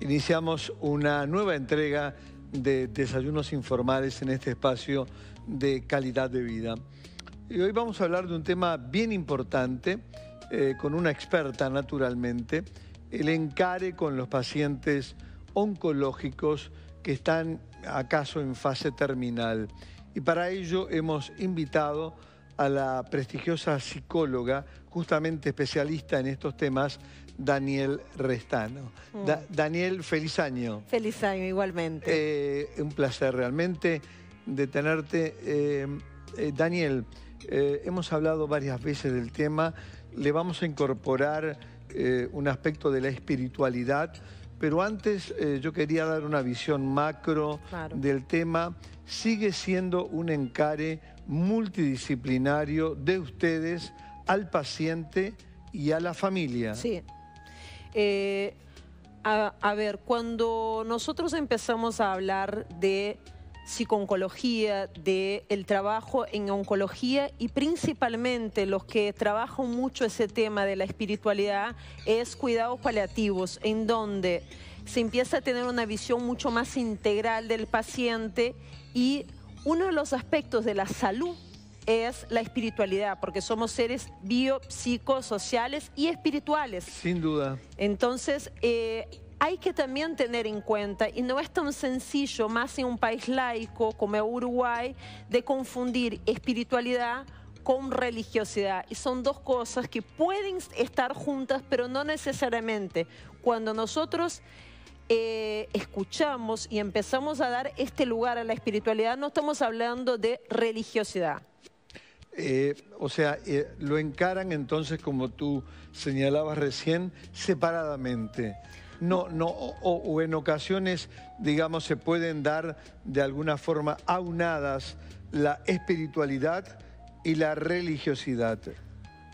Iniciamos una nueva entrega de Desayunos Informales en este espacio de calidad de vida. Y hoy vamos a hablar de un tema bien importante, con una experta naturalmente, el encare con los pacientes oncológicos que están acaso en fase terminal. Y para ello hemos invitado a la prestigiosa psicóloga, justamente especialista en estos temas, Daniel Restano. Daniel, feliz año. Feliz año, igualmente. Un placer realmente de tenerte. Daniel, hemos hablado varias veces del tema, le vamos a incorporar un aspecto de la espiritualidad, pero antes yo quería dar una visión macro del tema. Sigue siendo un encare multidisciplinario de ustedes al paciente y a la familia. Sí. A ver, cuando nosotros empezamos a hablar de psico-oncología, del trabajo en oncología y principalmente los que trabajan mucho ese tema de la espiritualidad es cuidados paliativos, en donde se empieza a tener una visión mucho más integral del paciente y uno de los aspectos de la salud es la espiritualidad, porque somos seres biopsicosociales y espirituales. Sin duda. Entonces, hay que también tener en cuenta, y no es tan sencillo, más en un país laico como Uruguay, de confundir espiritualidad con religiosidad. Y son dos cosas que pueden estar juntas, pero no necesariamente. Cuando nosotros escuchamos y empezamos a dar este lugar a la espiritualidad, no estamos hablando de religiosidad. Lo encaran entonces, como tú señalabas recién, separadamente. O en ocasiones, digamos, se pueden dar de alguna forma aunadas la espiritualidad y la religiosidad.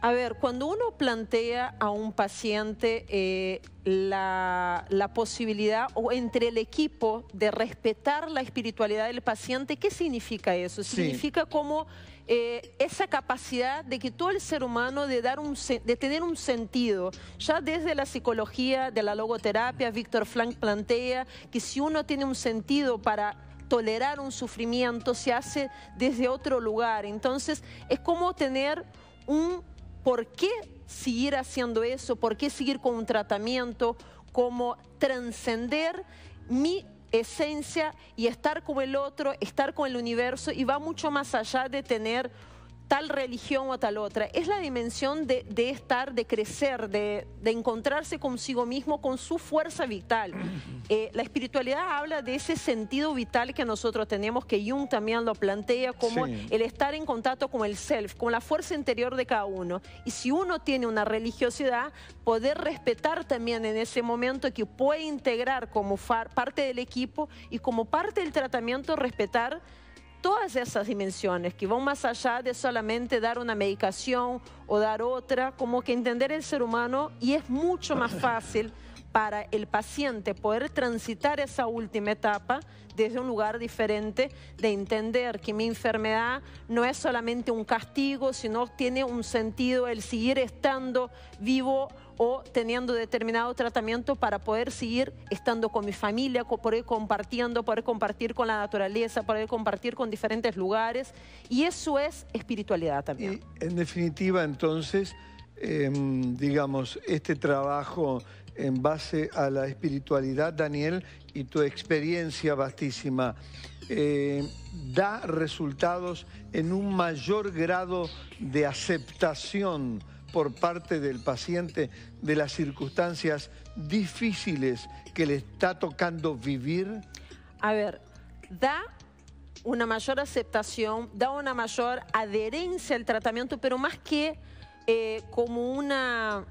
A ver, cuando uno plantea a un paciente la posibilidad o entre el equipo de respetar la espiritualidad del paciente, ¿qué significa eso? Sí. Significa como esa capacidad de que todo el ser humano de tener un sentido. Ya desde la psicología de la logoterapia, Víctor Frank plantea que si uno tiene un sentido para tolerar un sufrimiento, se hace desde otro lugar. Entonces, es como tener un ¿por qué seguir haciendo eso? ¿Por qué seguir con un tratamiento? Como trascender mi esencia y estar con el otro, estar con el universo, y va mucho más allá de tener tal religión o tal otra. Es la dimensión de estar, de crecer, de encontrarse consigo mismo, con su fuerza vital. La espiritualidad habla de ese sentido vital que nosotros tenemos, que Jung también lo plantea como el estar en contacto con el self, con la fuerza interior de cada uno. Y si uno tiene una religiosidad, poder respetar también en ese momento, que puede integrar como parte del equipo y como parte del tratamiento, respetar todas esas dimensiones que van más allá de solamente dar una medicación o dar otra, como que entender el ser humano, y es mucho más fácil para el paciente poder transitar esa última etapa desde un lugar diferente, de entender que mi enfermedad no es solamente un castigo, sino tiene un sentido el seguir estando vivo o teniendo determinado tratamiento para poder seguir estando con mi familia, poder compartir con la naturaleza, poder compartir con diferentes lugares, y eso es espiritualidad también. Y en definitiva, entonces, digamos, este trabajo en base a la espiritualidad, Daniel, y tu experiencia vastísima, da resultados en un mayor grado de aceptación por parte del paciente de las circunstancias difíciles que le está tocando vivir? A ver, da una mayor aceptación, da una mayor adherencia al tratamiento, pero más que como una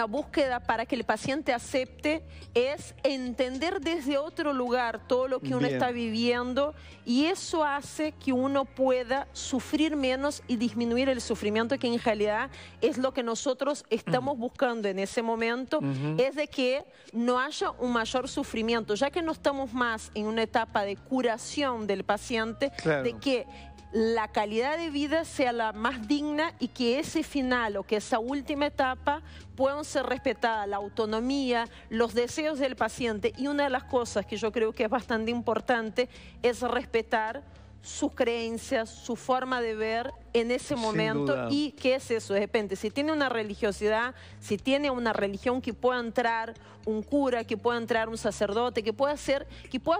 búsqueda para que el paciente acepte, es entender desde otro lugar todo lo que uno está viviendo, y eso hace que uno pueda sufrir menos y disminuir el sufrimiento, que en realidad es lo que nosotros estamos buscando en ese momento, es de que no haya un mayor sufrimiento, ya que no estamos más en una etapa de curación del paciente, de que la calidad de vida sea la más digna y que ese final o que esa última etapa puedan ser respetadas, la autonomía, los deseos del paciente. Y una de las cosas que yo creo que es bastante importante es respetar sus creencias, su forma de ver en ese momento. ¿Y qué es eso? De repente, si tiene una religiosidad, si tiene una religión, que pueda entrar un cura, que pueda entrar un sacerdote, que pueda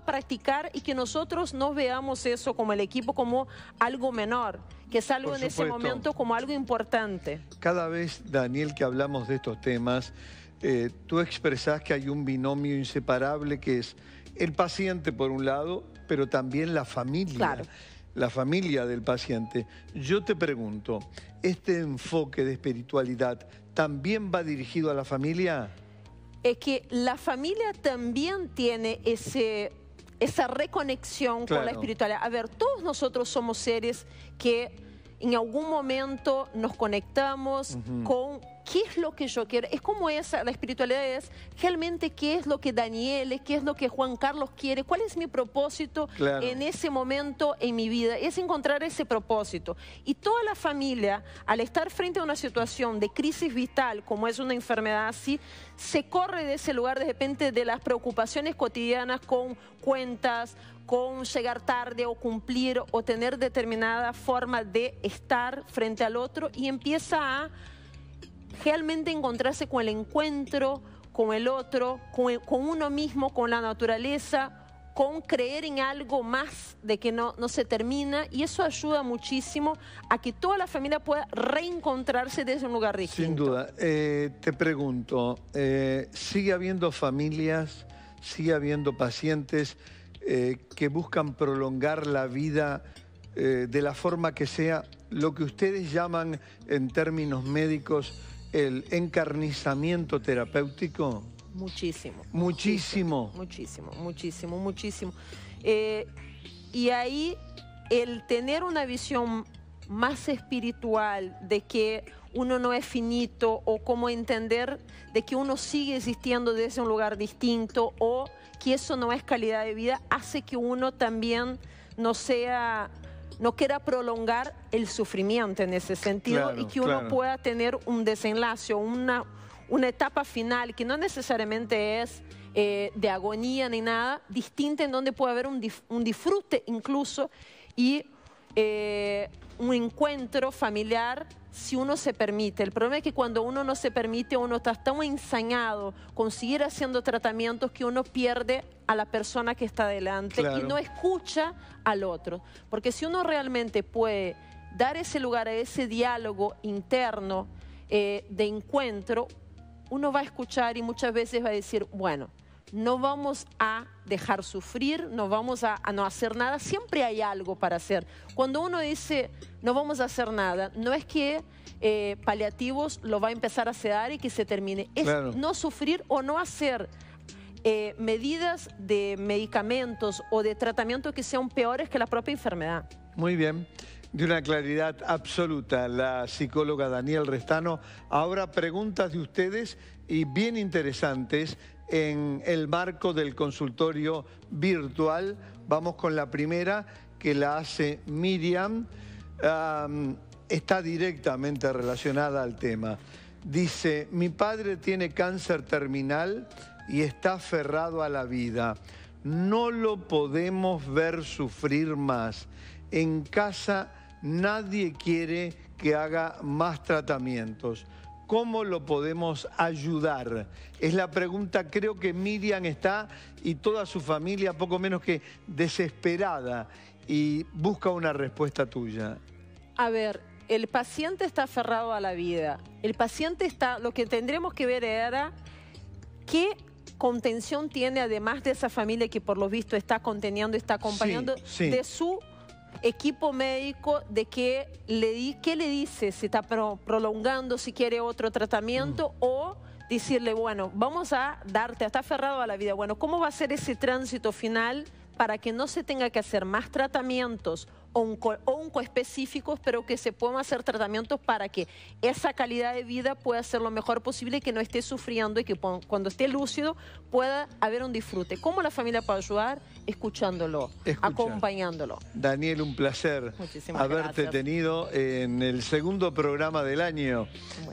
practicar, y que nosotros no veamos eso como el equipo como algo menor, que es algo en ese momento como algo importante. Cada vez, Daniel, que hablamos de estos temas, tú expresás que hay un binomio inseparable que es el paciente por un lado, pero también la familia. Claro. La familia del paciente. Yo te pregunto, ¿este enfoque de espiritualidad también va dirigido a la familia? Es que la familia también tiene esa reconexión con la espiritualidad. A ver, todos nosotros somos seres que en algún momento nos conectamos con qué es lo que yo quiero. Es como la espiritualidad es realmente qué es lo que Daniel, qué es lo que Juan Carlos quiere, cuál es mi propósito en ese momento en mi vida. Es encontrar ese propósito. Y toda la familia, al estar frente a una situación de crisis vital, como es una enfermedad así, se corre de ese lugar de repente de las preocupaciones cotidianas con cuentas, con llegar tarde o cumplir o tener determinada forma de estar frente al otro, y empieza a realmente encontrarse con el encuentro, con el otro, con uno mismo, con la naturaleza, con creer en algo más de que no se termina, y eso ayuda muchísimo a que toda la familia pueda reencontrarse desde un lugar distinto. Sin duda. Te pregunto, ¿sigue habiendo familias, sigue habiendo pacientes que buscan prolongar la vida de la forma que sea, lo que ustedes llaman en términos médicos el encarnizamiento terapéutico? Muchísimo. Muchísimo. Muchísimo, muchísimo, muchísimo. Y ahí el tener una visión más espiritual de que uno no es finito, o cómo entender de que uno sigue existiendo desde un lugar distinto, o que eso no es calidad de vida, hace que uno también no quiera prolongar el sufrimiento en ese sentido, y que uno pueda tener un desenlace, una etapa final que no necesariamente es de agonía ni nada, distinta, en donde puede haber un disfrute incluso, y un encuentro familiar si uno se permite. El problema es que cuando uno no se permite, uno está tan ensañado con seguir haciendo tratamientos que uno pierde a la persona que está delante y no escucha al otro. Porque si uno realmente puede dar ese lugar a ese diálogo interno de encuentro, uno va a escuchar y muchas veces va a decir, bueno, no vamos a dejar sufrir, no vamos a no hacer nada, siempre hay algo para hacer. Cuando uno dice no vamos a hacer nada, no es que paliativos lo va a empezar a sedar y que se termine, es no sufrir o no hacer medidas de medicamentos o de tratamiento que sean peores que la propia enfermedad. Muy bien. De una claridad absoluta, la psicóloga Daniel Restano. Ahora preguntas de ustedes, y bien interesantes, en el marco del consultorio virtual. Vamos con la primera, que la hace Miriam. Está directamente relacionada al tema. Dice, mi padre tiene cáncer terminal y está aferrado a la vida. No lo podemos ver sufrir más. En casa nadie quiere que haga más tratamientos. ¿Cómo lo podemos ayudar? Es la pregunta. Creo que Miriam está, y toda su familia, poco menos que desesperada, y busca una respuesta tuya. A ver, el paciente está aferrado a la vida. El paciente está, lo que tendremos que ver era qué contención tiene, además de esa familia que por lo visto está conteniendo, está acompañando, de su equipo médico, de qué le dice, si está prolongando, si quiere otro tratamiento, o decirle, bueno, vamos a darte, está aferrado a la vida, bueno, ¿cómo va a ser ese tránsito final para que no se tenga que hacer más tratamientos oncoespecíficos, pero que se puedan hacer tratamientos para que esa calidad de vida pueda ser lo mejor posible y que no esté sufriendo y que cuando esté lúcido pueda haber un disfrute. ¿Cómo la familia puede ayudar? Escuchándolo, acompañándolo. Daniel, un placer haberte tenido en el segundo programa del año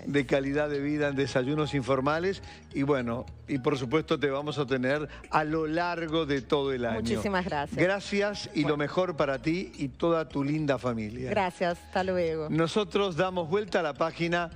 de calidad de vida en Desayunos Informales. Y bueno, y por supuesto te vamos a tener a lo largo de todo el año. Muchísimas gracias. Gracias y lo mejor para ti y toda tu linda familia. Gracias, hasta luego. Nosotros damos vuelta a la página.